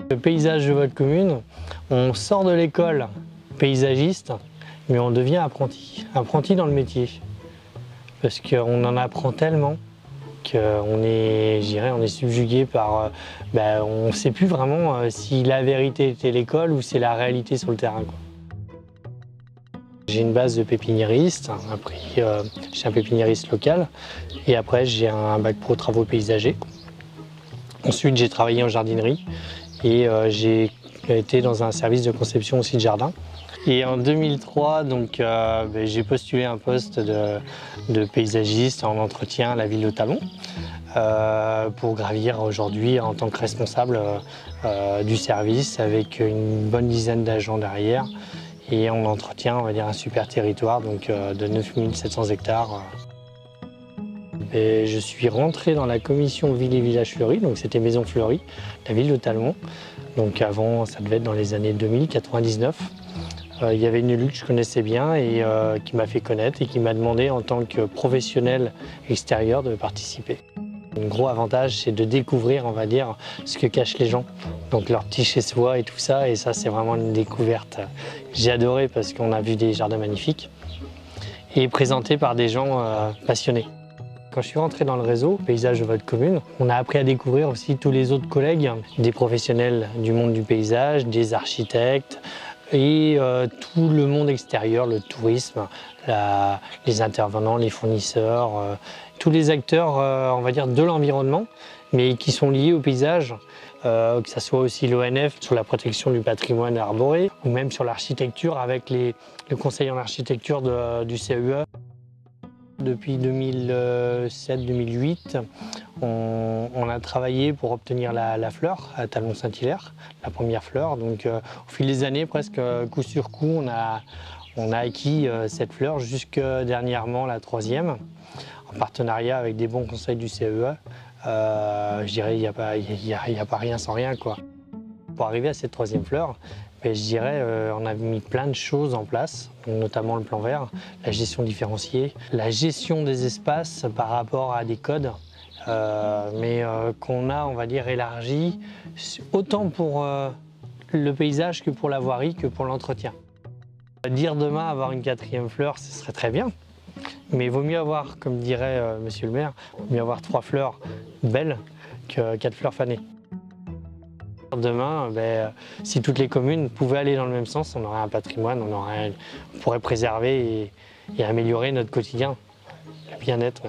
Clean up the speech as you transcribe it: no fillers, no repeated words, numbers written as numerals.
Le paysage de votre commune, on sort de l'école paysagiste, mais on devient apprenti dans le métier. Parce qu'on en apprend tellement qu'on est, je dirais, on est subjugué par... on ne sait plus vraiment si la vérité était l'école ou c'est la réalité sur le terrain, quoi. J'ai une base de pépiniériste, après je suis un pépiniériste local et après j'ai un bac pro travaux paysagers. Ensuite j'ai travaillé en jardinerie et j'ai été dans un service de conception aussi de jardin. Et en 2003, donc, j'ai postulé un poste de paysagiste en entretien à la ville de Talmont pour gravir aujourd'hui en tant que responsable du service avec une bonne dizaine d'agents derrière. Et on entretient, on va dire, un super territoire donc, de 9700 hectares. Et je suis rentré dans la commission Ville et Village Fleuris, donc c'était Maison Fleurie, la ville de Talmont. Donc avant, ça devait être dans les années 2000-99. Il y avait une élue que je connaissais bien et qui m'a fait connaître et qui m'a demandé en tant que professionnel extérieur de participer. Un gros avantage, c'est de découvrir, on va dire, ce que cachent les gens. Donc leur petit chez-soi et tout ça, et ça c'est vraiment une découverte. J'ai adoré parce qu'on a vu des jardins magnifiques et présentés par des gens passionnés. Quand je suis rentré dans le réseau Paysage de votre commune, on a appris à découvrir aussi tous les autres collègues, des professionnels du monde du paysage, des architectes et tout le monde extérieur, le tourisme, les intervenants, les fournisseurs, tous les acteurs, on va dire, de l'environnement, mais qui sont liés au paysage, que ce soit aussi l'ONF sur la protection du patrimoine arboré, ou même sur l'architecture avec le conseil en architecture du CEE. Depuis 2007-2008, on a travaillé pour obtenir la fleur à Talmont-Saint-Hilaire, la première fleur. Donc au fil des années, presque coup sur coup, on a acquis cette fleur jusque dernièrement la troisième, en partenariat avec des bons conseils du CEE. Je dirais il n'y a pas rien sans rien, quoi. Pour arriver à cette troisième fleur, je dirais on a mis plein de choses en place, notamment le plan vert, la gestion différenciée, la gestion des espaces par rapport à des codes, qu'on a, on va dire, élargi autant pour le paysage que pour la voirie, que pour l'entretien. Dire demain avoir une quatrième fleur, ce serait très bien, mais il vaut mieux avoir, comme dirait monsieur le maire, il vaut mieux avoir 3 fleurs belles que 4 fleurs fanées. Demain, si toutes les communes pouvaient aller dans le même sens, on aurait un patrimoine, on pourrait préserver et améliorer notre quotidien, le bien-être.